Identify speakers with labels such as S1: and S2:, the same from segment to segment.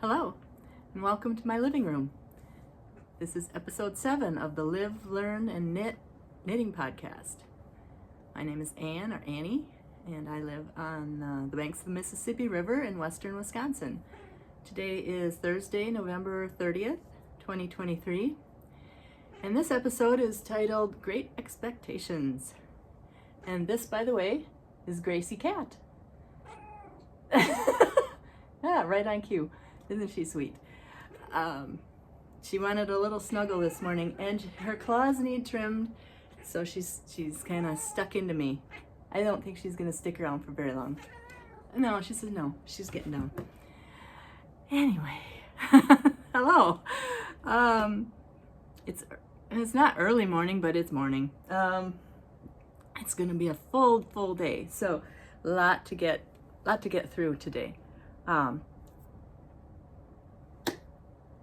S1: Hello, and welcome to my living room. This is episode 7 of the Live, Learn, and Knitting podcast. My name is Anne, or Annie, and I live on the banks of the Mississippi River in western Wisconsin. Today is Thursday, November 30th, 2023, and this episode is titled Great Expectations. And this, by the way, is Gracie Cat. Yeah, right on cue. Isn't she sweet? She wanted a little snuggle this morning, and her claws need trimmed, so she's kind of stuck into me. I don't think she's going to stick around for very long. No, she says no. She's getting down. Anyway, hello. It's not early morning, but it's morning. It's going to be a full day, so lot to get through today.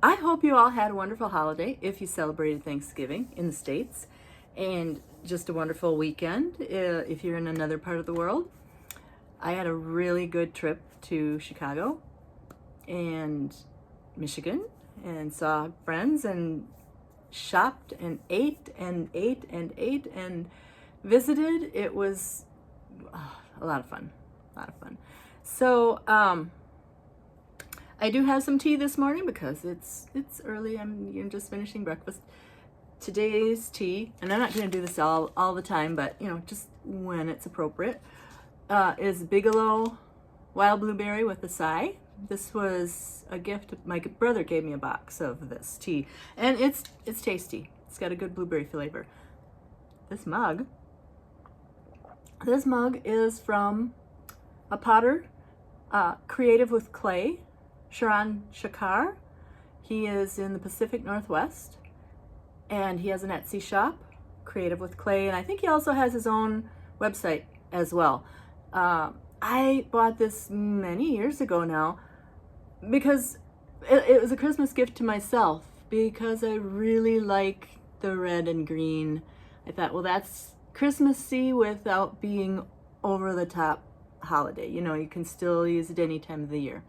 S1: I hope you all had a wonderful holiday if you celebrated Thanksgiving in the States, and just a wonderful weekend if you're in another part of the world. I had a really good trip to Chicago and Michigan and saw friends and shopped and ate and visited. It was a lot of fun. So, I do have some tea this morning because it's early. I'm just finishing breakfast. Today's tea, and I'm not going to do this all the time, but just when it's appropriate, is Bigelow Wild Blueberry with acai. This was a gift. My brother gave me a box of this tea, and it's tasty. It's got a good blueberry flavor. This mug is from a potter, creative with clay, Sharon Shakar. He is in the Pacific Northwest, and he has an Etsy shop, Creative with Clay, and I think he also has his own website as well. I bought this many years ago now because it was a Christmas gift to myself, because I really like the red and green. I thought, well, that's Christmassy without being over the top holiday. You can still use it any time of the year.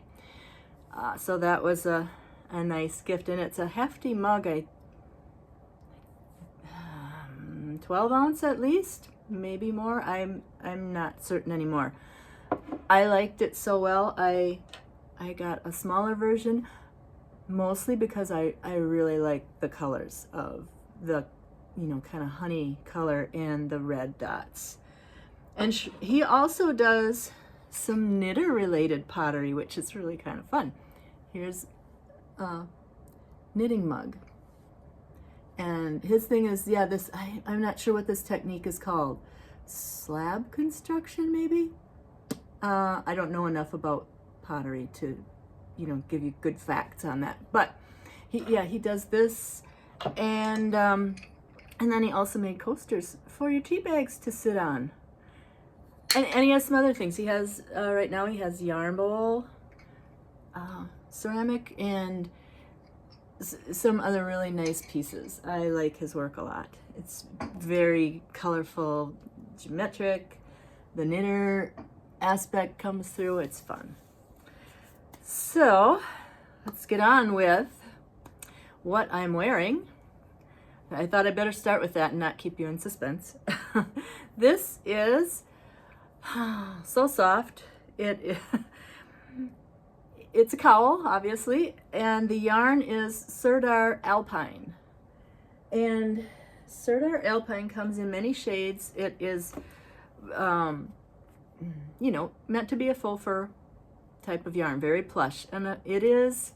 S1: So that was a nice gift, and it's a hefty mug. 12 ounce at least, maybe more. I'm not certain anymore. I liked it so well. I got a smaller version, mostly because I really like the colors of the kind of honey color and the red dots. And he also does some knitter related pottery, which is really kind of fun. Here's a knitting mug, and his thing is, I'm not sure what this technique is called. Slab construction, maybe? I don't know enough about pottery to give you good facts on that, but he does this, and then he also made coasters for your tea bags to sit on. And he has some other things. He has, right now he has yarn bowl, ceramic, and some other really nice pieces. I like his work a lot. It's very colorful, geometric. The knitter aspect comes through. It's fun. So let's get on with what I'm wearing. I thought I'd better start with that and not keep you in suspense. This is so soft. It's a cowl, obviously, and the yarn is Sandras Alpine. And Sandras Alpine comes in many shades. It is, meant to be a faux fur type of yarn, very plush. And it is,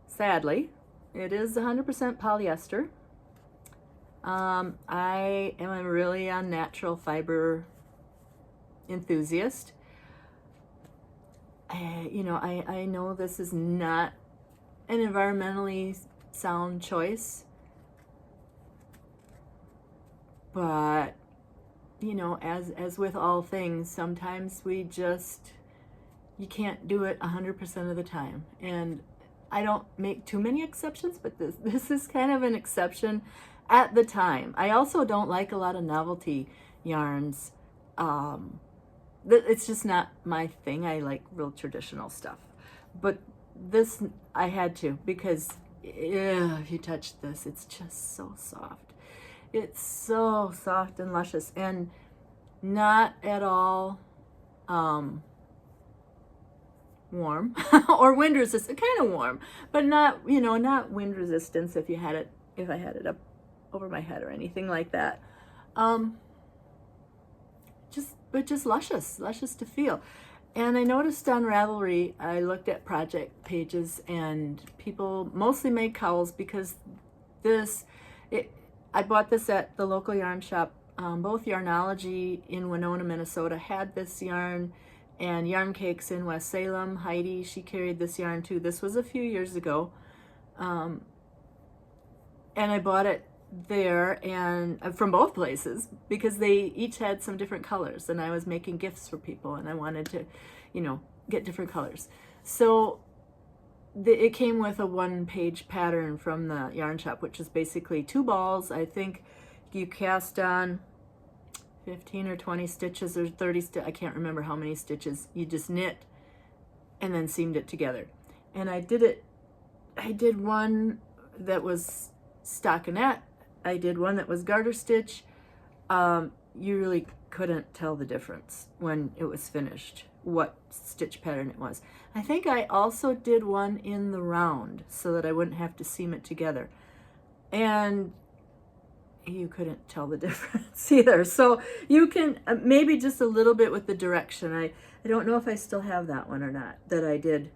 S1: sadly, it is 100% polyester. I am a really unnatural fiber enthusiast. I know this is not an environmentally sound choice, but as with all things, sometimes you can't do it 100% of the time, and I don't make too many exceptions, but this is kind of an exception at the time. I also don't like a lot of novelty yarns. It's just not my thing. I like real traditional stuff. But this I had to, because if you touch this, it's just so soft. It's so soft and luscious, and not at all warm or wind resistant. Kind of warm, but not, not wind resistance if I had it up over my head or anything like that. Just luscious to feel. And I noticed on Ravelry, I looked at project pages, and people mostly make cowls because I bought this at the local yarn shop. Both Yarnology in Winona, Minnesota had this yarn, and Yarn Cakes in West Salem, Heidi, she carried this yarn too. This was a few years ago. And I bought it there, and from both places, because they each had some different colors, and I was making gifts for people, and I wanted to, get different colors. So it came with a one-page pattern from the yarn shop, which is basically 2 balls. I think you cast on 15 or 20 stitches or 30 I can't remember how many stitches. You just knit and then seamed it together. And I did one that was stockinette. I did one that was garter stitch. You really couldn't tell the difference when it was finished, what stitch pattern it was. I think I also did one in the round so that I wouldn't have to seam it together. And you couldn't tell the difference either. So you can maybe just a little bit with the direction. I don't know if I still have that one or not that I did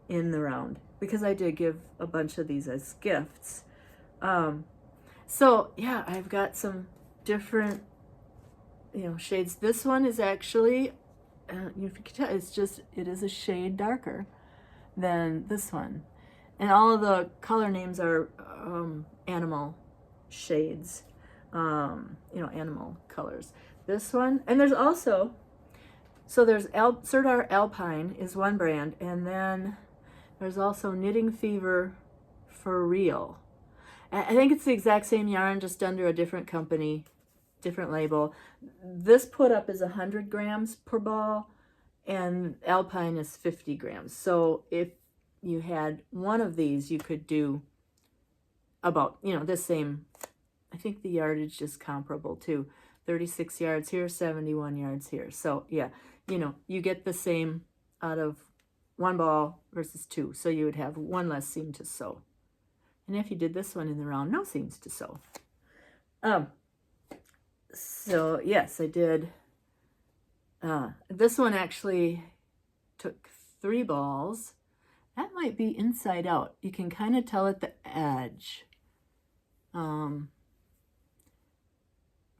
S1: in the round, because I did give a bunch of these as gifts. So yeah, I've got some different, shades. This one is actually, if you can tell, it is a shade darker than this one. And all of the color names are animal shades, animal colors. This one, and there's also, so there's Serdar Alpine is one brand, and then there's also Knitting Fever for Real. I think it's the exact same yarn, just under a different company, different label. This put up is 100 grams per ball, and Alpine is 50 grams. So if you had one of these, you could do about, the same. I think the yardage is comparable too. 36 yards here, 71 yards here. So yeah, you get the same out of one ball versus 2. So you would have one less seam to sew. And if you did this one in the round, no seams to sew. So yes, I did. This one actually took 3 balls. That might be inside out. You can kind of tell at the edge.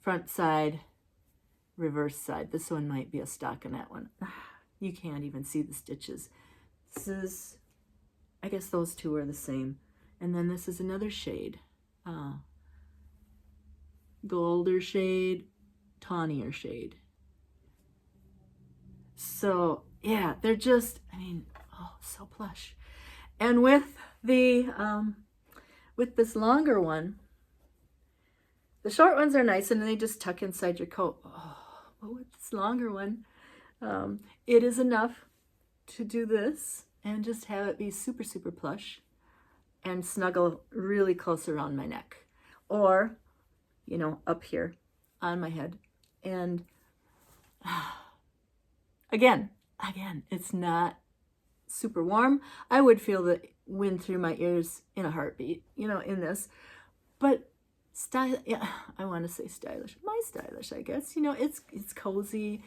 S1: Front side, reverse side. This one might be a stockinette one. You can't even see the stitches. This is, I guess those two are the same. And then this is another shade. Golder shade, tawnier shade. So yeah, they're just, so plush. And with the with this longer one, the short ones are nice and they just tuck inside your coat. But with this longer one, it is enough to do this and just have it be super, super plush and snuggle really close around my neck, or, up here on my head. And again, it's not super warm. I would feel the wind through my ears in a heartbeat, in this, but I want to say stylish, my stylish, I guess, it's cozy.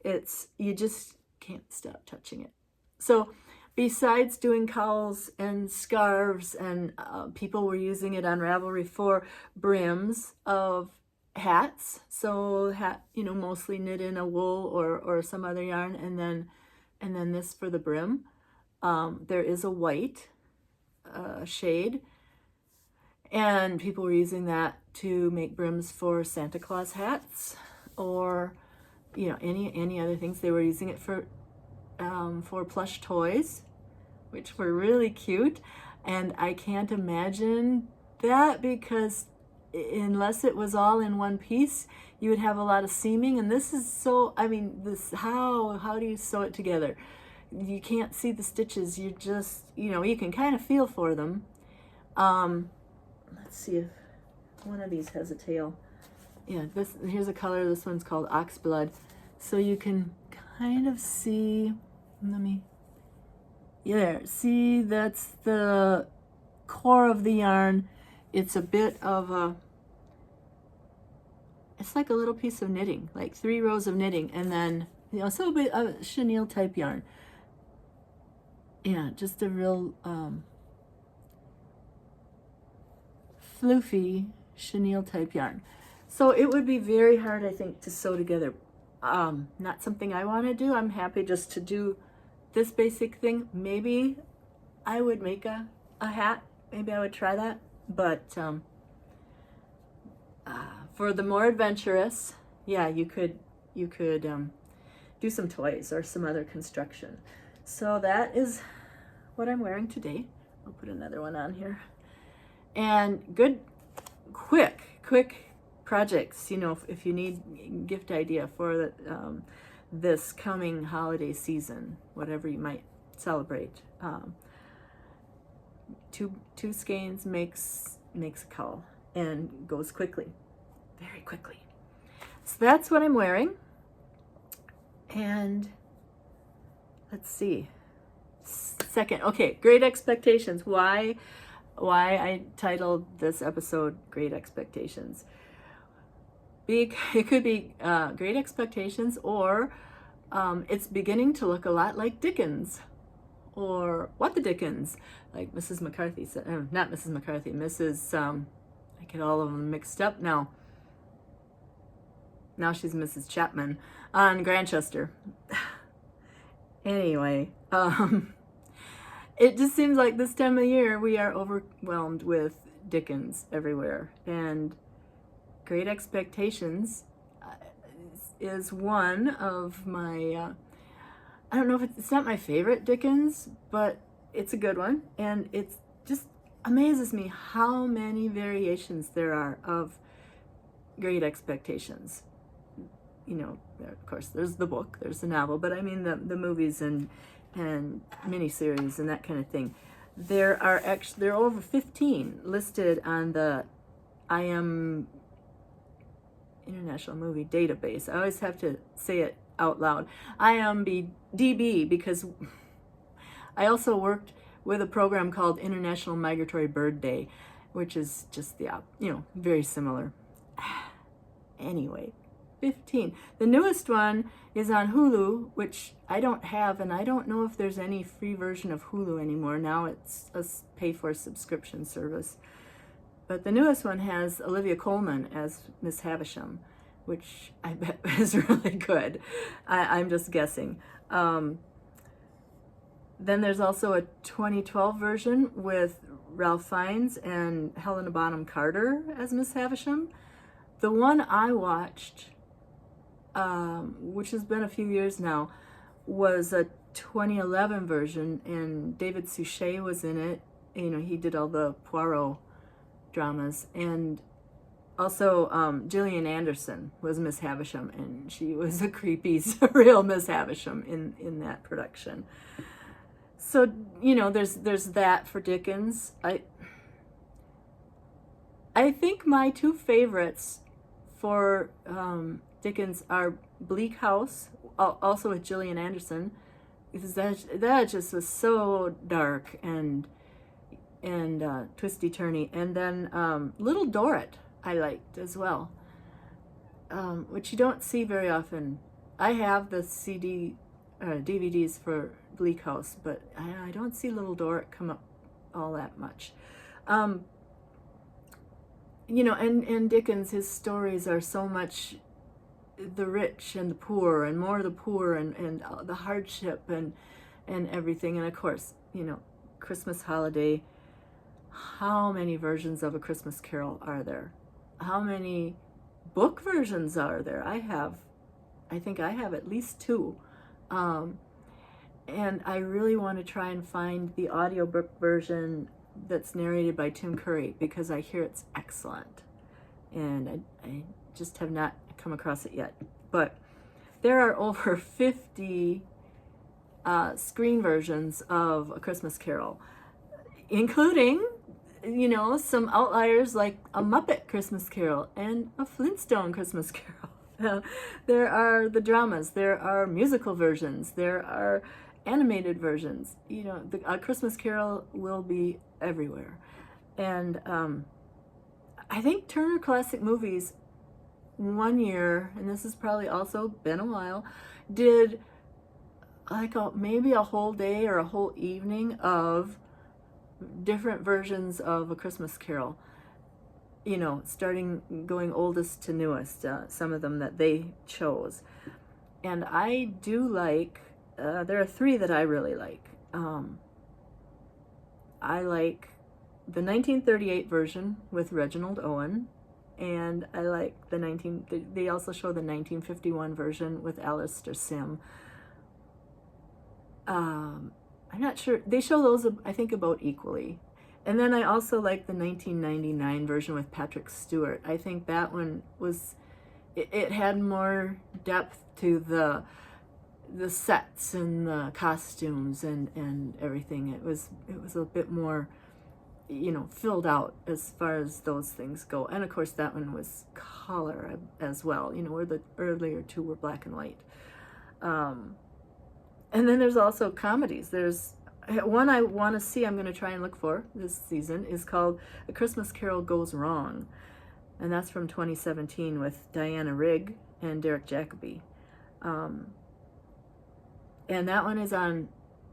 S1: You just can't stop touching it. So besides doing cowls and scarves, and people were using it on Ravelry for brims of hats. So mostly knit in a wool or some other yarn, and then this for the brim. There is a white shade, and people were using that to make brims for Santa Claus hats, or any other things. They were using it for plush toys, which were really cute. And I can't imagine that, because unless it was all in one piece, you would have a lot of seaming. And this is so, how do you sew it together? You can't see the stitches. You just, you can kind of feel for them. Let's see if one of these has a tail. Yeah, here's a color. This one's called Oxblood. So you can kind of see, see, that's the core of the yarn. It's a bit of it's like a little piece of knitting, like 3 rows of knitting, and then, so a bit of chenille type yarn. Yeah, just a real floofy chenille type yarn. So it would be very hard, I think, to sew together. Not something I want to do. I'm happy just to do this basic thing. Maybe I would make a hat. Maybe I would try that. But for the more adventurous, yeah, you could do some toys or some other construction. So that is what I'm wearing today. I'll put another one on here. And good, quick projects, if you need gift idea for this coming holiday season, whatever you might celebrate. Two skeins makes a cull and goes quickly, very quickly. So that's what I'm wearing. And let's see. Second, okay, Great Expectations. Why I titled this episode Great Expectations. It could be Great Expectations, or it's beginning to look a lot like Dickens, or What the Dickens, like Mrs. McCarthy said. Not Mrs. McCarthy, Mrs. I get all of them mixed up now. Now she's Mrs. Chapman on Grantchester. Anyway, it just seems like this time of year we are overwhelmed with Dickens everywhere, and Great Expectations is one of my, I don't know if it's not my favorite Dickens, but it's a good one, and it just amazes me how many variations there are of Great Expectations. Of course, there's the book, there's the novel, but I mean the movies and miniseries and that kind of thing. There are over 15 listed on the IM International Movie Database. I always have to say it out loud. IMDb, because I also worked with a program called International Migratory Bird Day, which is just very similar. Anyway, 15. The newest one is on Hulu, which I don't have, and I don't know if there's any free version of Hulu anymore. Now it's a pay-for subscription service. But the newest one has Olivia Colman as Miss Havisham, which I bet is really good. I'm just guessing. Then there's also a 2012 version with Ralph Fiennes and Helena Bonham Carter as Miss Havisham. The one I watched, which has been a few years now, was a 2011 version, and David Suchet was in it. He did all the Poirot dramas, and also Gillian Anderson was Miss Havisham, and she was a creepy, surreal Miss Havisham in that production. So there's that for Dickens. I think my two favorites for Dickens are Bleak House, also with Gillian Anderson, because that just was so dark and twisty-turny. And then Little Dorrit I liked as well, which you don't see very often. I have the DVDs for Bleak House, but I don't see Little Dorrit come up all that much. And Dickens, his stories are so much the rich and the poor, and more the poor, and the hardship and everything. And of course, Christmas holiday. How many versions of A Christmas Carol are there? How many book versions are there? I think I have at least 2. And I really want to try and find the audiobook version that's narrated by Tim Curry, because I hear it's excellent. And I just have not come across it yet. But there are over 50 screen versions of A Christmas Carol, including, you know, some outliers like a Muppet Christmas Carol and a Flintstone Christmas Carol. There are the dramas, there are musical versions, there are animated versions. You know, A Christmas Carol will be everywhere. And I think Turner Classic Movies one year, and this has probably also been a while, did like maybe a whole day or a whole evening of different versions of A Christmas Carol. You know, going oldest to newest, some of them that they chose. And I do like, there are three that I really like. I like the 1938 version with Reginald Owen, and I like they also show the 1951 version with Alistair Sim. I'm not sure, they show those, I think, about equally. And then I also like the 1999 version with Patrick Stewart. I think that one was, it had more depth to the sets and the costumes and everything. It was a bit more, you know, filled out as far as those things go. And of course that one was color as well, you know, where the earlier two were black and white. And then there's also comedies. There's one I want to see, I'm going to try and look for this season, is called A Christmas Carol Goes Wrong. And that's from 2017 with Diana Rigg and Derek Jacobi. And that one is on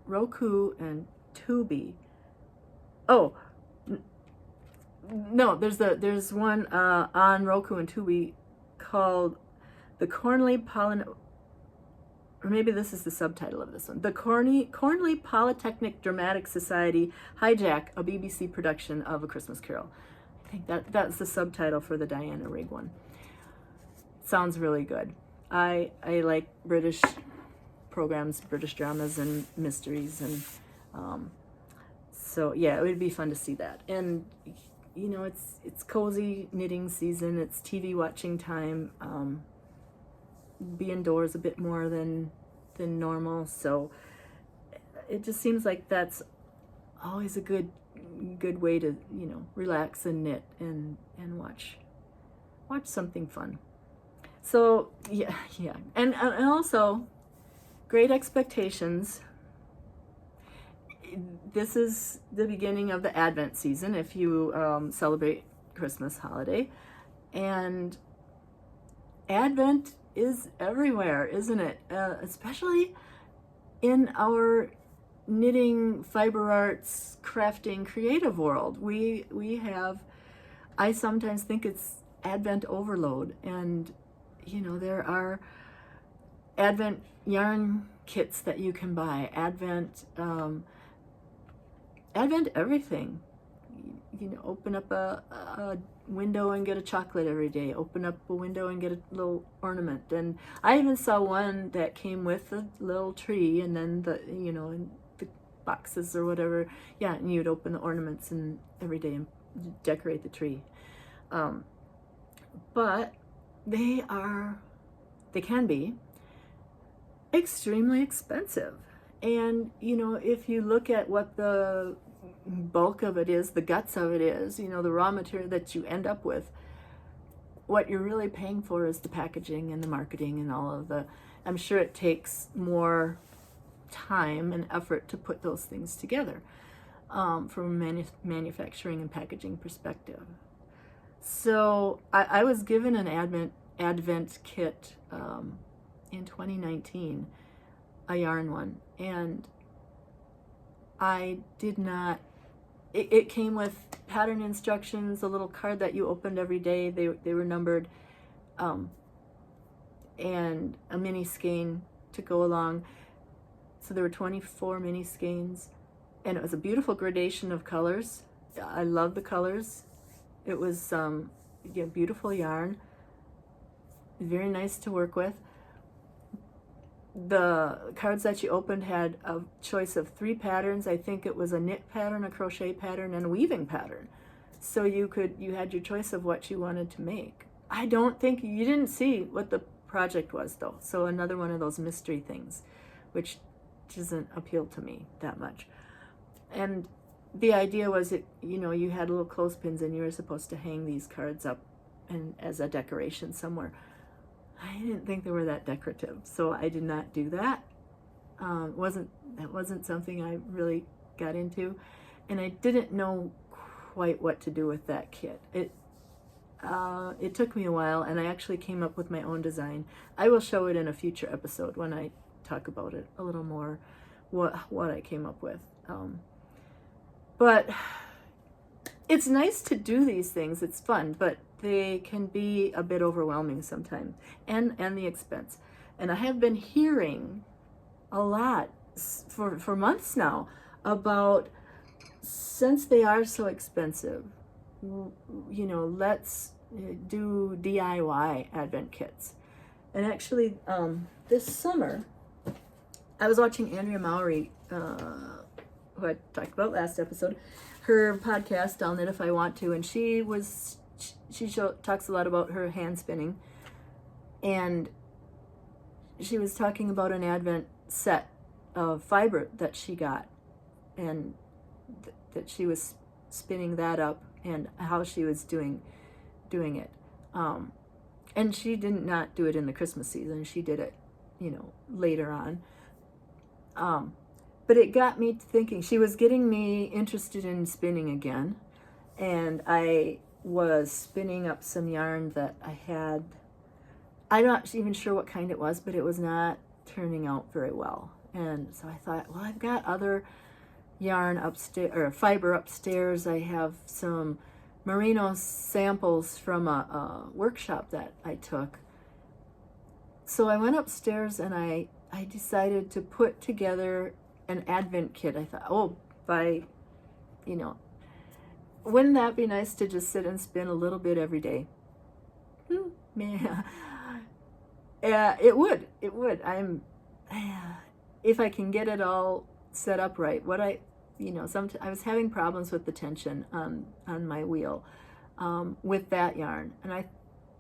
S1: Roku and Tubi. Oh, no, there's one on Roku and Tubi called The Cornley or maybe this is the subtitle of this one. The Cornley Polytechnic Dramatic Society Hijack, a BBC production of A Christmas Carol. I think that's the subtitle for the Diana Rigg one. Sounds really good. I like British programs, British dramas and mysteries, and so yeah, it would be fun to see that. And you know, it's cozy knitting season, it's TV watching time. Be indoors a bit more than normal, so it just seems like that's always a good way to, you know, relax and knit and watch something fun. So yeah, and also Great Expectations. This is the beginning of the Advent season if you celebrate Christmas holiday, and Advent is everywhere, isn't it? Especially in our knitting, fiber arts, crafting, creative world. We have, I sometimes think it's Advent overload, and you know, there are Advent yarn kits that you can buy, Advent everything. You know, open up a window and get a chocolate every day. Open up a window and get a little ornament. And I even saw one that came with a little tree, and then in the boxes or whatever. Yeah, and you'd open the ornaments and every day and decorate the tree. But they can be extremely expensive. And you know, if you look at what the bulk of it is, the guts of it is, you know, the raw material that you end up with, what you're really paying for is the packaging and the marketing and all of the, I'm sure it takes more time and effort to put those things together from a manufacturing and packaging perspective. So I was given an Advent kit in 2019, a yarn one, and I did not, it came with pattern instructions, a little card that you opened every day. They were numbered, and a mini skein to go along. So there were 24 mini skeins, and it was a beautiful gradation of colors. I love the colors. It was beautiful yarn, very nice to work with. The cards that you opened had a choice of 3 patterns. I think it was a knit pattern, a crochet pattern, and a weaving pattern. So you had your choice of what you wanted to make. I don't think, you didn't see what the project was though. So another one of those mystery things, which doesn't appeal to me that much. And the idea was that, you had little clothespins and you were supposed to hang these cards up and as a decoration somewhere. I didn't think they were that decorative, so I did not do that. That wasn't something I really got into, and I didn't know quite what to do with that kit. It took me a while, and I actually came up with my own design. I will show it in a future episode when I talk about it a little more, what I came up with. But it's nice to do these things. It's fun, but they can be a bit overwhelming sometimes, and the expense. And I have been hearing a lot for months now about, since they are so expensive, let's do DIY Advent kits. And actually, this summer, I was watching Andrea Mowry, who I talked about last episode, her podcast, I'll Knit If I Want To, and she talks a lot about her hand spinning, and she was talking about an Advent set of fiber that she got, and that she was spinning that up, and how she was doing it. And she did not do it in the Christmas season. She did it, later on. But it got me thinking. She was getting me interested in spinning again, and I was spinning up some yarn that I had. I'm not even sure what kind it was, but it was not turning out very well. And so I thought, well, I've got other yarn upstairs, or fiber upstairs. I have some merino samples from a workshop that I took. So I went upstairs and I decided to put together an Advent kit. I thought, wouldn't that be nice to just sit and spin a little bit every day? Yeah, it would. If I can get it all set up right. I was having problems with the tension on my wheel with that yarn, and I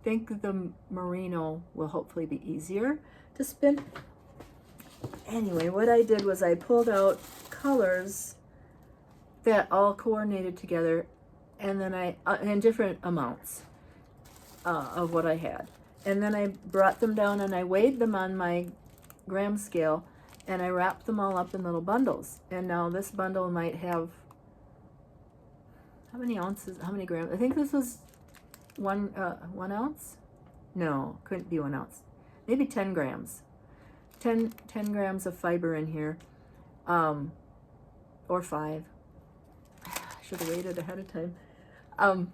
S1: think the merino will hopefully be easier to spin. Anyway, what I did was I pulled out colors that all coordinated together, and then in different amounts of what I had. And then I brought them down and I weighed them on my gram scale, and I wrapped them all up in little bundles. And now this bundle might have, how many grams? I think this was 1 ounce? No, couldn't be 1 ounce. Maybe 10 grams. 10 grams of fiber in here, or 5. I should have waited ahead of time.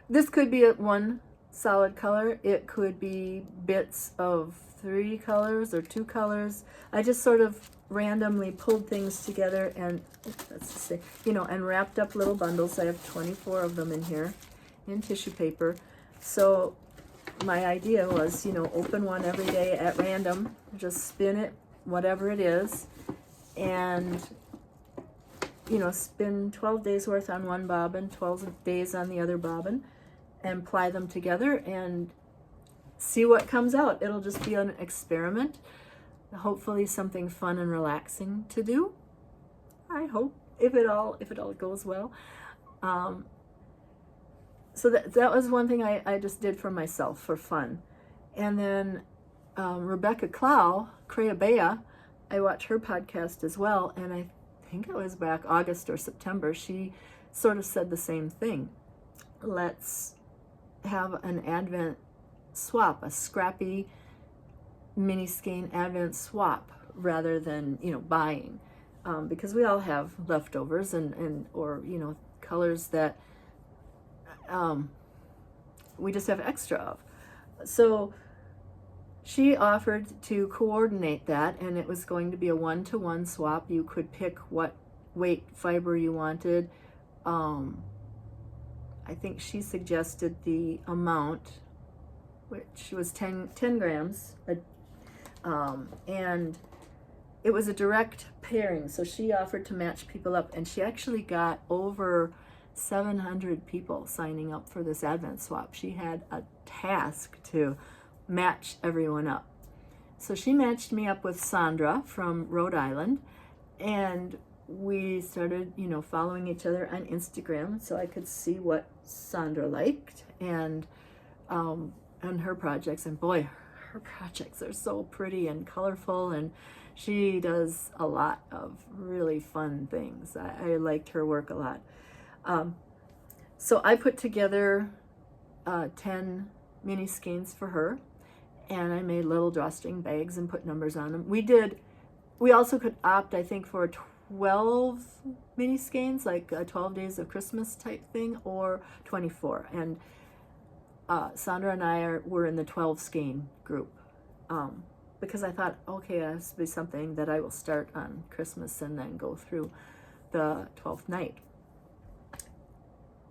S1: This could be one solid color. It could be bits of 3 colors or 2 colors. I just sort of randomly pulled things together and and wrapped up little bundles. I have 24 of them in here in tissue paper. So my idea was, open one every day at random, just spin it, whatever it is, and spin 12 days worth on one bobbin, 12 days on the other bobbin, and ply them together and see what comes out. It'll just be an experiment, hopefully something fun and relaxing to do. I hope, if it all goes well. So that was one thing I just did for myself for fun. And then Rebecca Clow, Creabea, I watch her podcast as well, and I think it was back August or September, she sort of said the same thing. Let's have an Advent swap, a Scrappy mini skein Advent swap, rather than buying, because we all have leftovers or colors that we just have extra of. So she offered to coordinate that, and it was going to be a 1-to-1 swap. You could pick what weight fiber you wanted. I think she suggested the amount, which was 10 grams, and it was a direct pairing. So she offered to match people up, and she actually got over 700 people signing up for this Advent swap. She had a task to match everyone up. So she matched me up with Sandra from Rhode Island, and we started, following each other on Instagram so I could see what Sandra liked and her projects. And boy, her projects are so pretty and colorful, and she does a lot of really fun things. I liked her work a lot. So I put together 10 mini skeins for her, and I made little drawstring bags and put numbers on them. We also could opt, I think, for 12 mini skeins, like 12 days of Christmas type thing, or 24. And Sandra and I were in the 12 skein group, because I thought, okay, that has to be something that I will start on Christmas and then go through the 12th night.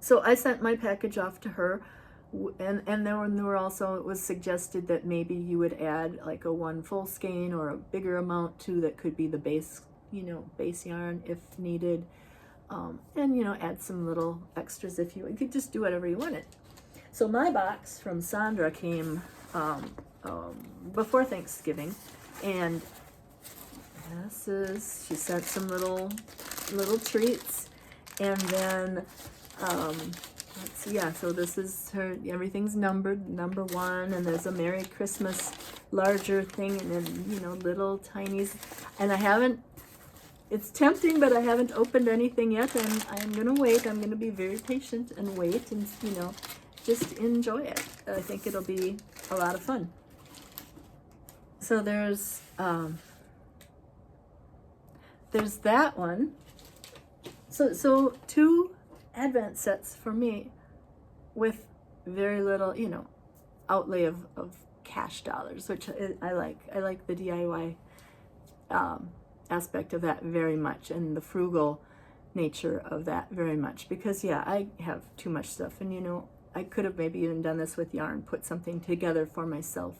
S1: So I sent my package off to her, and then were also, it was suggested that maybe you would add like a 1 full skein or a bigger amount too, that could be the base, base yarn if needed, and add some little extras if you could just do whatever you wanted. So my box from Sandra came before Thanksgiving, and she sent some little treats, and then let's see, yeah, so this is her, everything's numbered, number 1, and there's a Merry Christmas larger thing, and then, little tinies, and I haven't, it's tempting, but I haven't opened anything yet, and I'm going to wait. I'm going to be very patient and wait and, just enjoy it. I think it'll be a lot of fun. So there's that one. So 2 Advent sets for me with very little, outlay of cash dollars, which I like. I like the DIY aspect of that very much, and the frugal nature of that very much, because yeah, I have too much stuff, and I could have maybe even done this with yarn, put something together for myself,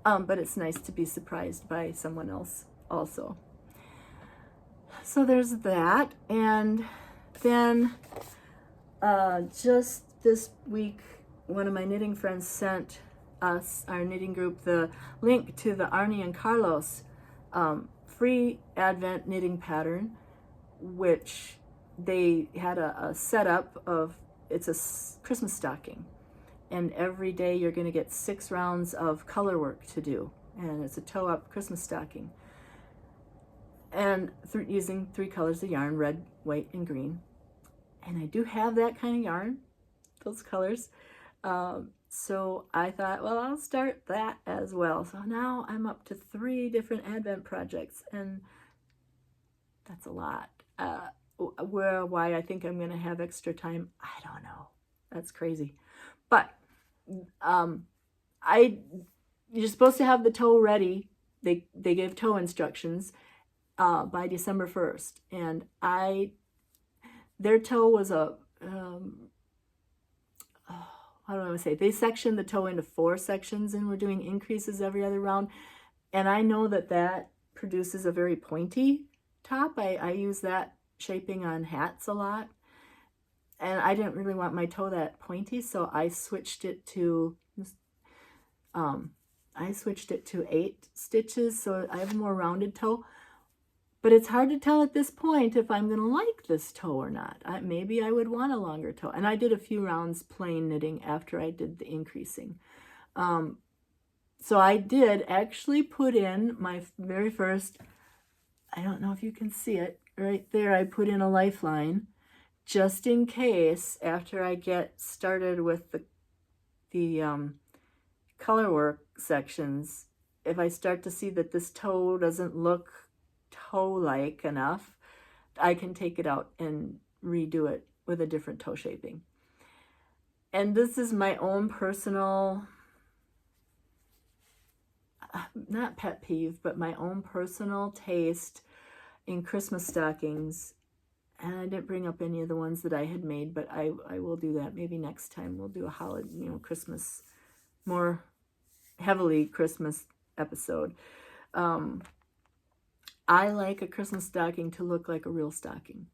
S1: but it's nice to be surprised by someone else also. So there's that, and then just this week, one of my knitting friends sent us, our knitting group, the link to the Arnie and Carlos free Advent knitting pattern, which they had a setup of. It's a Christmas stocking, and every day you're going to get 6 rounds of color work to do, and it's a toe-up Christmas stocking, and using 3 colors of yarn, red, white, and green. And I do have that kind of yarn, those colors, so I thought, well, I'll start that as well. So now I'm up to 3 different Advent projects, and that's a lot. Why I think I'm going to have extra time, I don't know. That's crazy. But you're supposed to have the toe ready. They gave toe instructions by December 1st, and their toe was a how do I want to say? They sectioned the toe into 4 sections, and we're doing increases every other round. And I know that produces a very pointy top. I use that shaping on hats a lot, and I didn't really want my toe that pointy, so I switched it to 8 stitches, so I have a more rounded toe. But it's hard to tell at this point if I'm going to like this toe or not. Maybe I would want a longer toe. And I did a few rounds plain knitting after I did the increasing. So I did actually put in my very first, I don't know if you can see it, right there, I put in a lifeline just in case after I get started with the color work sections, if I start to see that this toe doesn't look toe-like enough, I can take it out and redo it with a different toe shaping. And this is my own personal, not pet peeve, but my own personal taste in Christmas stockings. And I didn't bring up any of the ones that I had made, but I will do that maybe next time. We'll do a holiday, Christmas, more heavily Christmas episode. I like a Christmas stocking to look like a real stocking,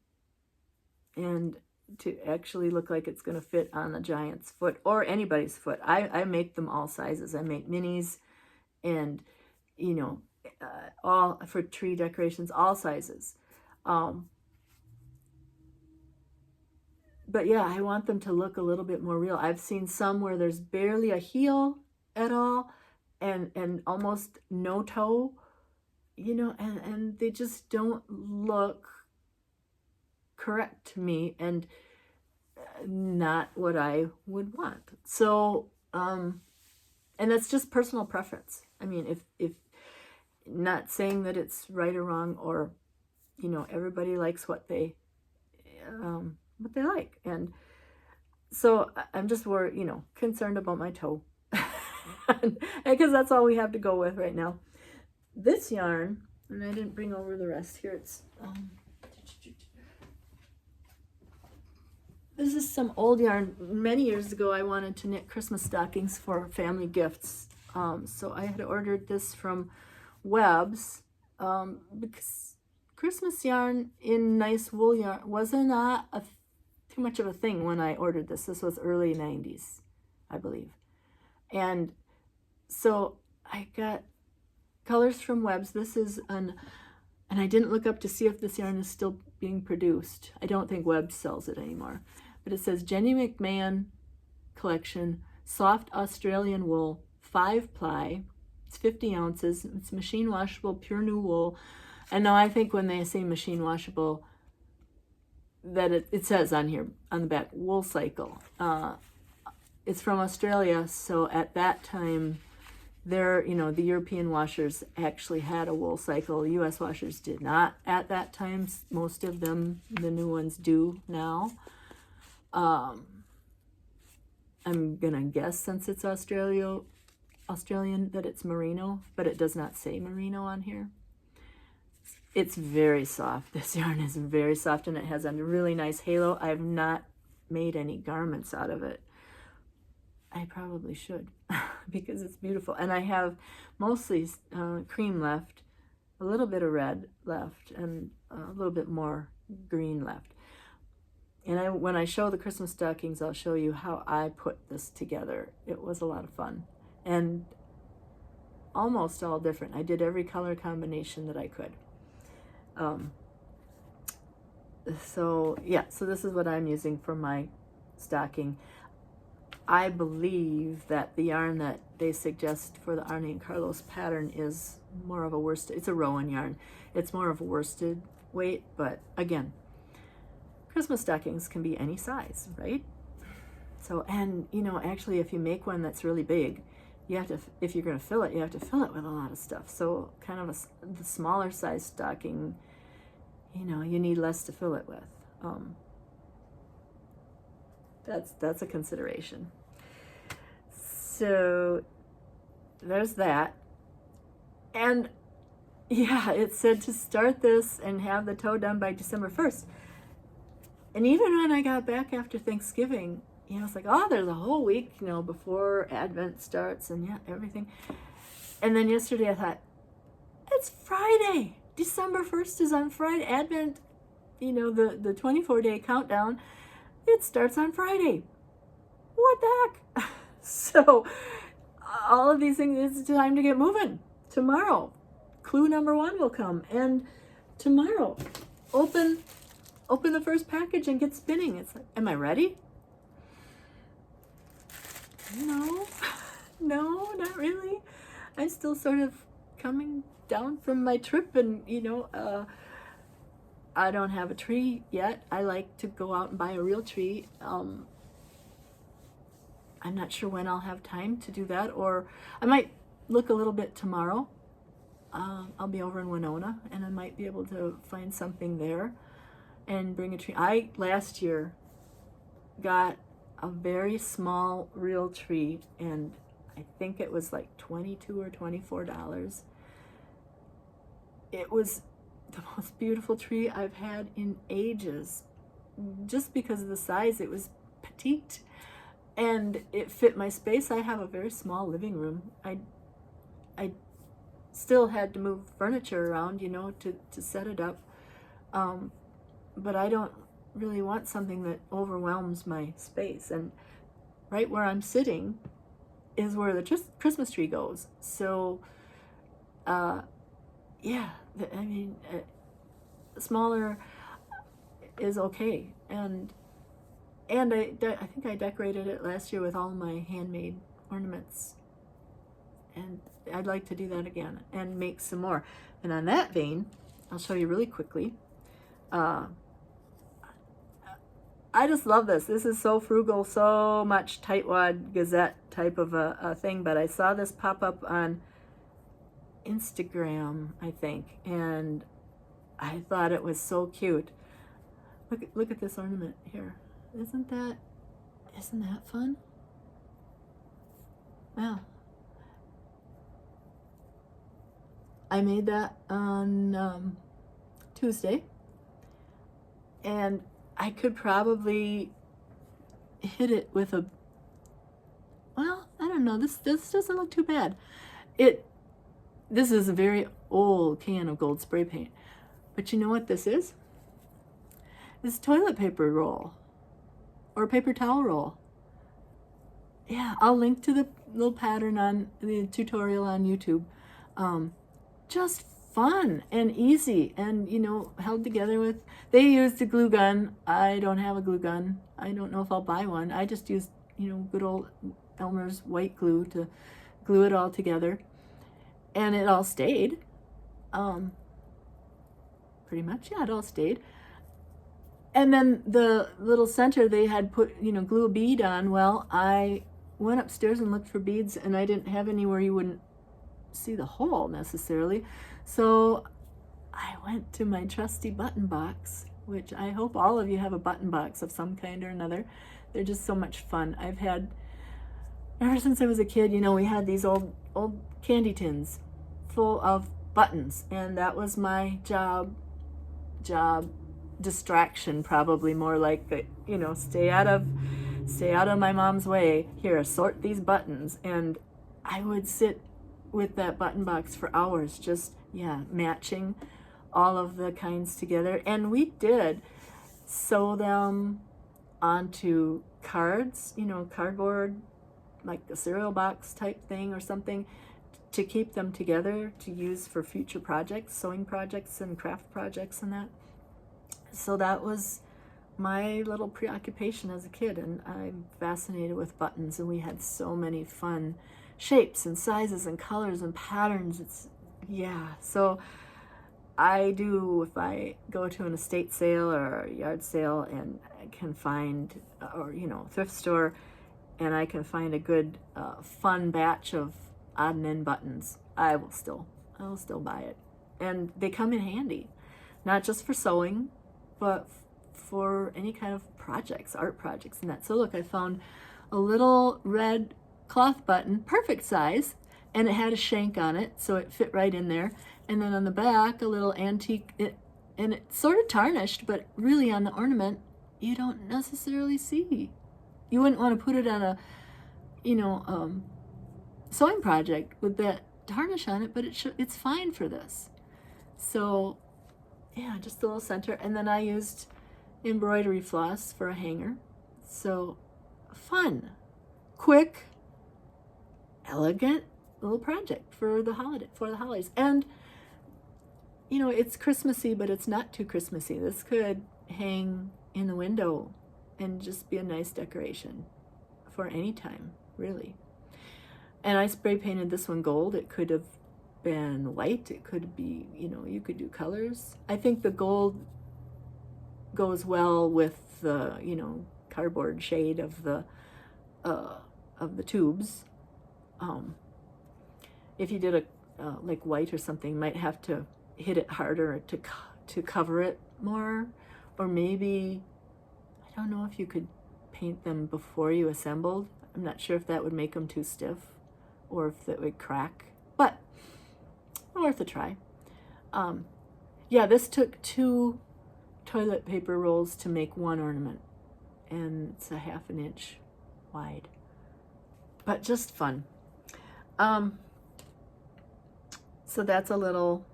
S1: and to actually look like it's going to fit on a giant's foot or anybody's foot. I make them all sizes. I make minis, and you know, all for tree decorations, all sizes. But yeah, I want them to look a little bit more real. I've seen some where there's barely a heel at all, and almost no toe, you know, and they just don't look correct to me, and not what I would want. So, and that's just personal preference. I mean, if not saying that it's right or wrong, or, you know, everybody likes what they like. And so I'm just worried, you know, concerned about my toe. Because that's all we have to go with right now. This yarn, and I didn't bring over the rest here, it's this is some old yarn. Many years ago I wanted to knit Christmas stockings for family gifts, so I had ordered this from Webb's, because Christmas yarn in nice wool yarn wasn't too much of a thing when I ordered this. This was early 90s, I believe. And so I got colors from Webb's. This is and I didn't look up to see if this yarn is still being produced. I don't think Webb's sells it anymore. But it says Jenny McMahon collection, soft Australian wool, 5-ply. It's 50 ounces. It's machine washable, pure new wool. And now I think when they say machine washable, that it says on here, on the back, wool cycle. It's from Australia, so at that time, the European washers actually had a wool cycle. The U.S. washers did not at that time. Most of them, the new ones, do now. I'm gonna guess, since it's Australian, that it's merino, but it does not say merino on here. It's very soft. This yarn is very soft, and it has a really nice halo. I have not made any garments out of it. I probably should, because it's beautiful. And I have mostly cream left, a little bit of red left, and a little bit more green left. And when I show the Christmas stockings, I'll show you how I put this together. It was a lot of fun, and almost all different. I did every color combination that I could. So this is what I'm using for my stocking. I believe that the yarn that they suggest for the Arne and Carlos pattern is more of a worsted. It's a Rowan yarn. It's more of a worsted weight, but again, Christmas stockings can be any size, right? So, and you know, actually, if you make one that's really big, you have to, if you're going to fill it, you have to fill it with a lot of stuff. So kind of the smaller size stocking, you know, you need less to fill it with. That's a consideration. So there's that. And yeah, it said to start this and have the toe done by December 1st. And even when I got back after Thanksgiving, you know, it's like, oh, there's a whole week, you know, before Advent starts, and yeah, everything. And then yesterday I thought, it's Friday. December 1st is on Friday. Advent, you know, the 24-day countdown, it starts on Friday. What the heck? So all of these things, it's time to get moving. Tomorrow, clue number 1 will come. And tomorrow, open the first package and get spinning. It's like, am I ready? No, not really. I'm still sort of coming down from my trip, and you know, I don't have a tree yet. I like to go out and buy a real tree. I'm not sure when I'll have time to do that, or I might look a little bit tomorrow. I'll be over in Winona, and I might be able to find something there and bring a tree. I last year got a very small real tree, and I think it was like $22 or $24. It was the most beautiful tree I've had in ages, just because of the size. It was petite, and it fit my space. I have a very small living room. I still had to move furniture around, you know, to set it up, but I don't really want something that overwhelms my space. And right where I'm sitting is where the Christmas tree goes. So yeah, I mean, smaller is okay. And I think I decorated it last year with all my handmade ornaments. And I'd like to do that again and make some more. And on that vein, I'll show you really quickly. I just love this. This is so frugal, so much tightwad gazette type of a thing. But I saw this pop up on Instagram, I think, and I thought it was so cute. Look at this ornament here. Isn't that fun? Yeah. I made that on Tuesday, and I could probably hit it with a, well, I don't know, this doesn't look too bad. This is a very old can of gold spray paint, but you know what this is? This toilet paper roll or paper towel roll. Yeah, I'll link to the little pattern on the tutorial on YouTube. Just fun and easy, and held together with, they used a glue gun. I don't have a glue gun. I don't know if I'll buy one. I just used good old Elmer's white glue to glue it all together, and it all stayed. Pretty much, yeah, it all stayed. And then the little center, they had put glue a bead on. Well, I went upstairs and looked for beads, and I didn't have any where you wouldn't see the hole necessarily. So I went to my trusty button box, which I hope all of you have a button box of some kind or another. They're just so much fun. I've had, ever since I was a kid, we had these old candy tins full of buttons, and that was my job distraction, probably more like the, stay out of my mom's way. Here, sort these buttons. And I would sit with that button box for hours, just matching all of the kinds together. And we did sew them onto cards, cardboard, like the cereal box type thing or something, to keep them together to use for future projects, sewing projects and craft projects and that. So that was my little preoccupation as a kid, and I'm fascinated with buttons, and we had so many fun shapes and sizes and colors and patterns. So I do, if I go to an estate sale or a yard sale and I can find, or thrift store, and I can find a good fun batch of odd and end buttons, I will still buy it. And they come in handy, not just for sewing, but for any kind of projects, art projects and that. So look, I found a little red cloth button, perfect size, and it had a shank on it, so it fit right in there. And then on the back, a little antique, and it's sort of tarnished, but really on the ornament, you don't necessarily see. You wouldn't want to put it on a, sewing project with that tarnish on it, but it's fine for this. So yeah, just a little center. And then I used embroidery floss for a hanger. So fun, quick, elegant little project for the holidays. And it's Christmassy, but it's not too Christmassy. This could hang in the window and just be a nice decoration for any time, really. And I spray painted this one gold. It could have been white. It could be, you could do colors. I think the gold goes well with the, cardboard shade of the tubes. If you did a like white or something, you might have to hit it harder to cover it more, or maybe, I don't know if you could paint them before you assembled. I'm not sure if that would make them too stiff or if that would crack, but worth a try. This took 2 toilet paper rolls to make one ornament, and it's a 1/2 inch wide, but just fun. So that's a little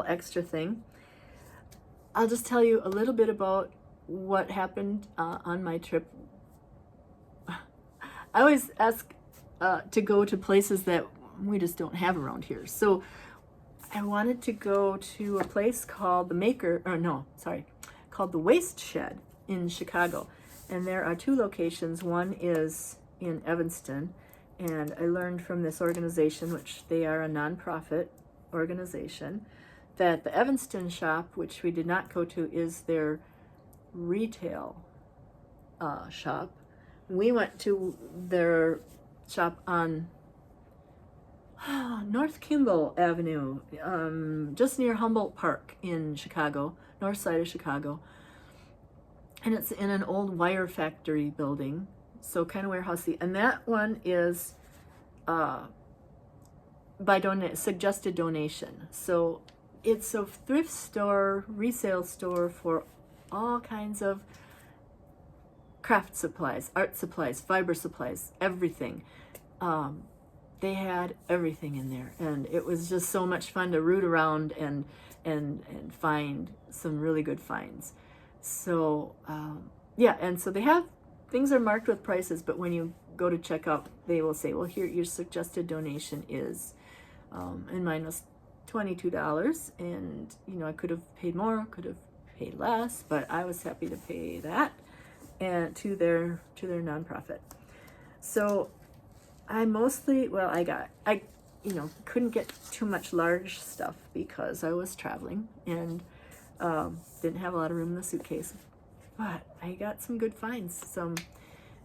S1: extra thing. I'll just tell you a little bit about what happened on my trip. I always ask to go to places that we just don't have around here. So I wanted to go to a place called called the Waste Shed in Chicago. And there are 2 locations. One is in Evanston, and I learned from this organization, which they are a nonprofit organization, that the Evanston shop, which we did not go to, is their retail shop. We went to their shop on North Kimball Avenue, just near Humboldt Park in Chicago, north side of Chicago. And it's in an old wire factory building, so kind of warehousey. And that one is by suggested donation. So it's a thrift store, resale store for all kinds of craft supplies, art supplies, fiber supplies, everything. They had everything in there, and it was just so much fun to root around and find some really good finds. So yeah, and so they have, things are marked with prices, but when you go to check out, they will say, well, here, your suggested donation is, and mine was $22, and I could have paid more, could have paid less, but I was happy to pay that, and to their nonprofit. So I mostly, I couldn't get too much large stuff because I was traveling and didn't have a lot of room in the suitcase. But I got some good finds, some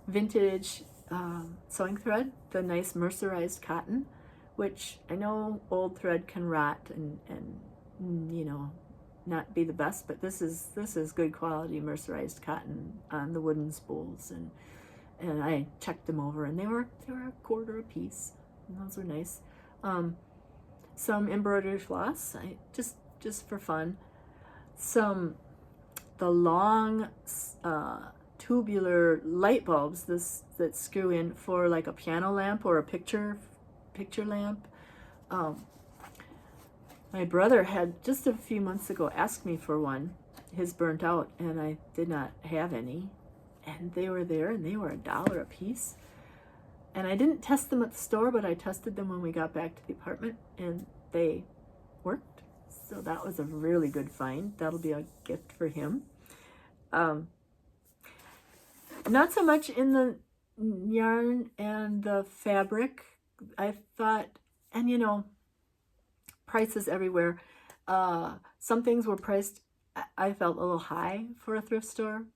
S1: vintage sewing thread, the nice mercerized cotton, which I know old thread can rot and not be the best, but this is good quality mercerized cotton on the wooden spools, and I checked them over, and they were $1.25 a piece, and those were nice. Some embroidery floss, just for fun. The long tubular light bulbs that screw in for like a piano lamp or a picture lamp. My brother had just a few months ago asked me for one. His burnt out, and I did not have any. And they were there, and they were $1 a piece. And I didn't test them at the store, but I tested them when we got back to the apartment, and they worked. So that was a really good find. That'll be a gift for him. Not so much in the yarn and the fabric. I thought, and prices everywhere. Some things were priced, I felt, a little high for a thrift store.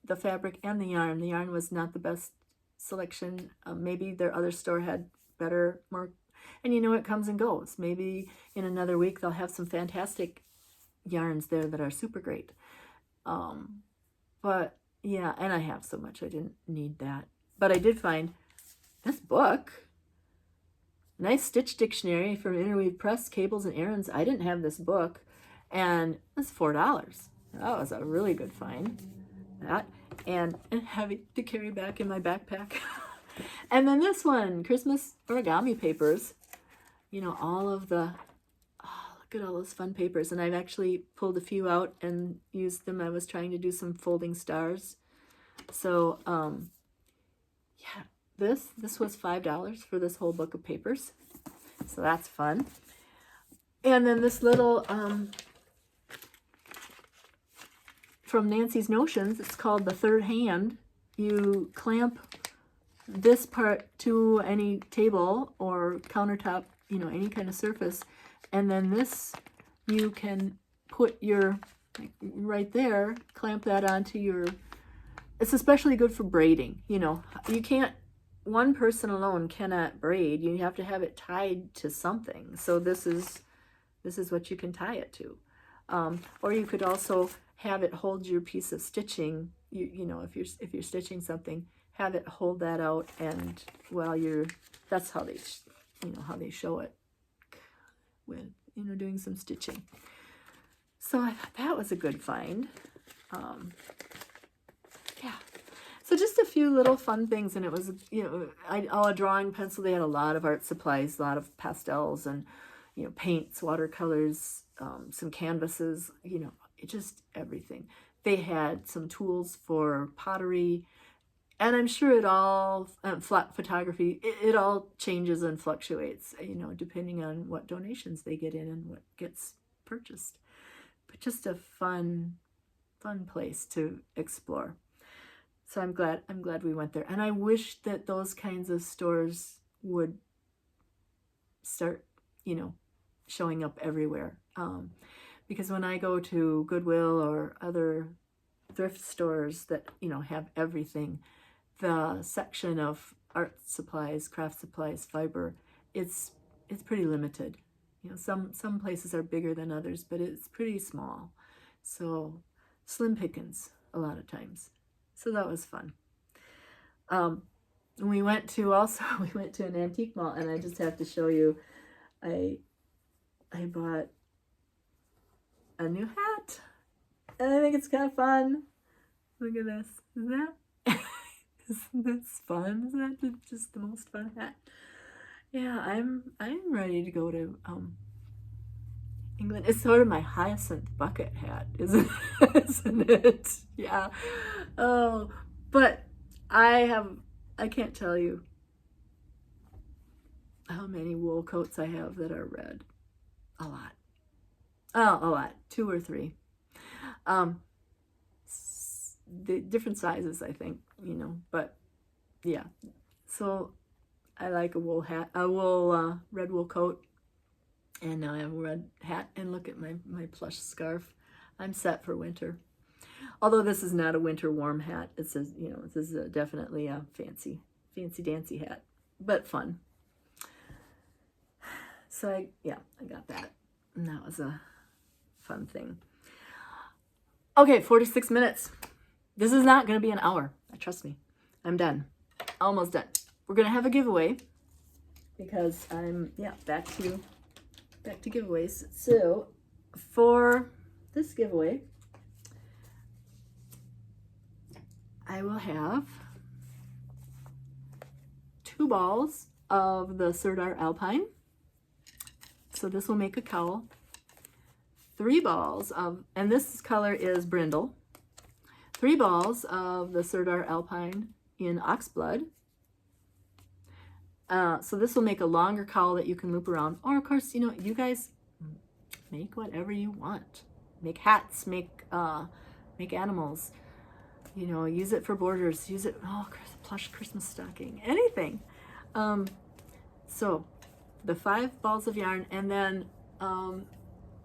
S1: The fabric and the yarn. The yarn was not the best selection. Maybe their other store had better, more, and it comes and goes. Maybe in another week they'll have some fantastic yarns there that are super great. But yeah, and I have so much, I didn't need that. But I did find this book. Nice stitch dictionary from Interweave Press, Cables and Errands. I didn't have this book, and it's $4. That was a really good find. That, and heavy to carry back in my backpack. And then this one, Christmas origami papers. All of the, look at all those fun papers. And I've actually pulled a few out and used them. I was trying to do some folding stars. So, yeah, this was $5 for this whole book of papers. So that's fun. And then this little, from Nancy's Notions, it's called The Third Hand. You clamp this part to any table or countertop, any kind of surface, and then this you can put your, right there, clamp that onto your, it's especially good for braiding. You can't, one person alone cannot braid. You have to have it tied to something. So this is what you can tie it to. Or you could also have it hold your piece of stitching. If you're stitching something, have it hold that out, and while that's how they how they show it with doing some stitching. So I thought that was a good find. Yeah. So just a few little fun things, and it was a drawing pencil. They had a lot of art supplies, a lot of pastels and paints, watercolors, some canvases, just everything. They had some tools for pottery, And I'm sure it all, flat photography, it all changes and fluctuates, depending on what donations they get in and what gets purchased. But just a fun place to explore. So I'm glad we went there. And I wish that those kinds of stores would start, showing up everywhere. Because when I go to Goodwill or other thrift stores that, have everything, the section of art supplies, craft supplies, fiber, it's pretty limited. Some places are bigger than others, but it's pretty small. So slim pickings a lot of times. So that was fun. We went to an antique mall, and I just have to show you, I bought a new hat, and I think it's kind of fun. Look at this. Isn't that fun? Isn't that just the most fun hat? Yeah, I'm ready to go to England. It's sort of my hyacinth bucket hat, isn't it? Yeah. Oh, but I can't tell you how many wool coats I have that are red. A lot. Oh, a lot. 2 or 3. The different sizes, I think, but yeah. So I like a wool hat, red wool coat. And now I have a red hat, and look at my plush scarf. I'm set for winter. Although this is not a winter warm hat. It says, this is definitely a fancy dancy hat, but fun. So I got that. And that was a fun thing. Okay, 46 minutes. This is not going to be an hour. Trust me. I'm done. Almost done. We're going to have a giveaway because I'm, back to giveaways. So for this giveaway, I will have 2 balls of the Sandras Alpine. So this will make a cowl. 3 balls of, and this color is brindle. 3 balls of the Sandras Alpine in oxblood. So this will make a longer cowl that you can loop around. Or of course, you guys make whatever you want. Make hats, make animals. Use it for borders. Use it, plush Christmas stocking, anything. So the 5 balls of yarn, and then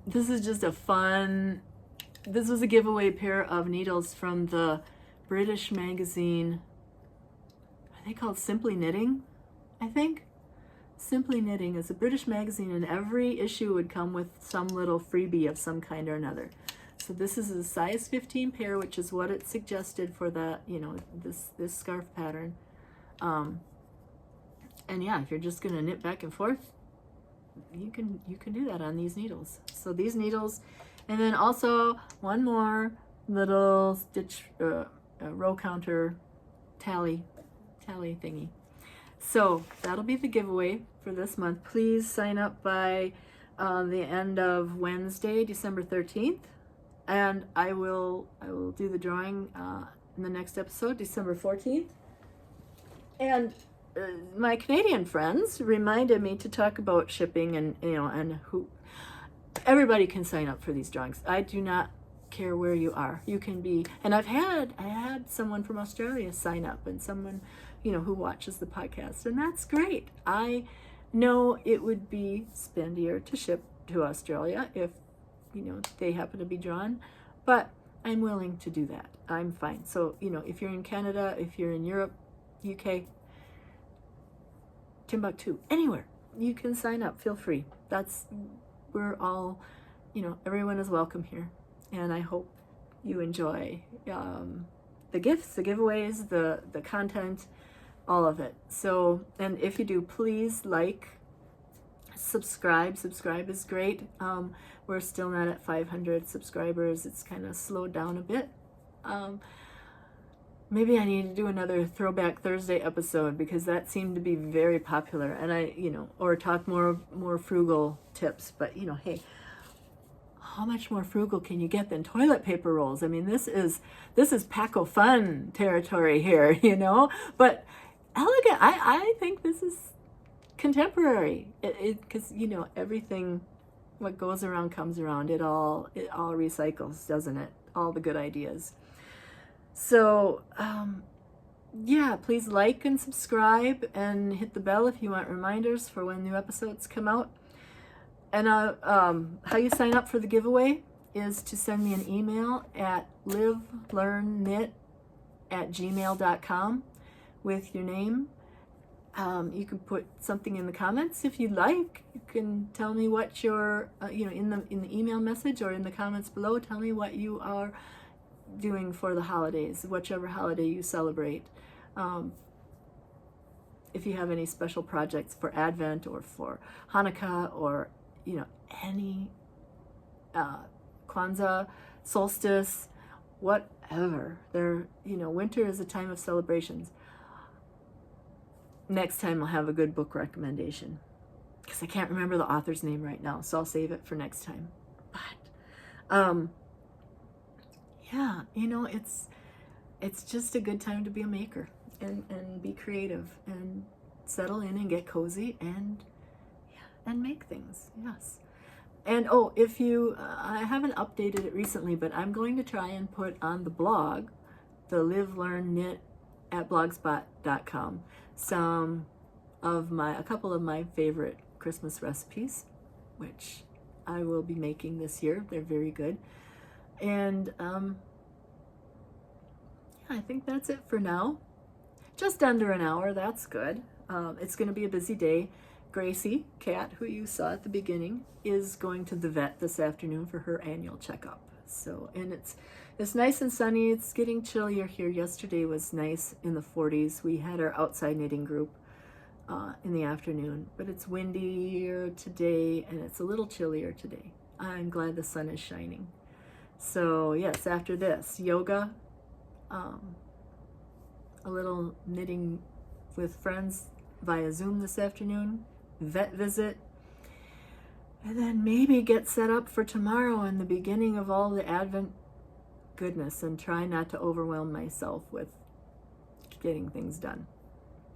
S1: this is just a fun. This was a giveaway pair of needles from the British magazine. Are they called Simply Knitting? I think. Simply Knitting is a British magazine, and every issue would come with some little freebie of some kind or another. So this is a size 15 pair, which is what it suggested for the, this scarf pattern. And yeah, if you're just going to knit back and forth, you can do that on these needles. So these needles, and then also one more little stitch row counter tally thingy. So that'll be the giveaway for this month. Please sign up by the end of Wednesday, December 13th. And I will do the drawing in the next episode, December 14th. And my Canadian friends reminded me to talk about shipping and who everybody can sign up for these drawings. I do not care where you are. You can be, and I had someone from Australia sign up, and someone who watches the podcast, and that's great. I know it would be spendier to ship to Australia if they happen to be drawn, but I'm willing to do that. I'm fine. So, if you're in Canada, if you're in Europe, UK, Timbuktu, anywhere, you can sign up. Feel free. We're all, everyone is welcome here. And I hope you enjoy the gifts, the giveaways, the content, all of it. So, and if you do, please subscribe. Subscribe is great. We're still not at 500 subscribers. It's kind of slowed down a bit. Maybe I need to do another Throwback Thursday episode, because that seemed to be very popular, and or talk more frugal tips. But hey, how much more frugal can you get than toilet paper rolls? I mean, this is Pack-O-Fun territory here, you know, but elegant. I think this is contemporary, because you know, everything, what goes around comes around. It all recycles, doesn't it? All the good ideas. So yeah, please like and subscribe and hit the bell if you want reminders for when new episodes come out. And how you sign up for the giveaway is to send me an email at livelearnknit@gmail.com with your name. You can put something in the comments if you'd like. You can tell me what your, you know, in the email message or in the comments below, tell me what you are doing for the holidays, whichever holiday you celebrate. If you have any special projects for Advent or for Hanukkah, or you know, any Kwanzaa, solstice, whatever. There, you know, winter is a time of celebrations. Next time I'll have a good book recommendation, because I can't remember the author's name right now, so I'll save it for next time. But yeah, you know, it's just a good time to be a maker and be creative and settle in and get cozy and make things. Yes. And oh, if you I haven't updated it recently, but I'm going to try and put on the blog, the Live Learn Knit at blogspot.com, a couple of my favorite Christmas recipes, which I will be making this year. They're very good. And yeah, I think that's it for now. Just under an hour, that's good. It's going to be a busy day. Gracie, cat, who you saw at the beginning, is going to the vet this afternoon for her annual checkup. So, and it's nice and sunny. It's getting chillier here. Yesterday was nice in the 40s. We had our outside knitting group in the afternoon, but it's windier today and it's a little chillier today. I'm glad the sun is shining. So yes, after this, yoga, a little knitting with friends via Zoom this afternoon, vet visit, and then maybe get set up for tomorrow and the beginning of all the Advent goodness, and try not to overwhelm myself with getting things done.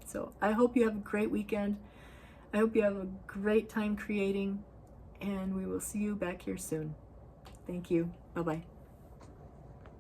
S1: So I hope you have a great weekend. I hope you have a great time creating, and we will see you back here soon. Thank you. Bye-bye.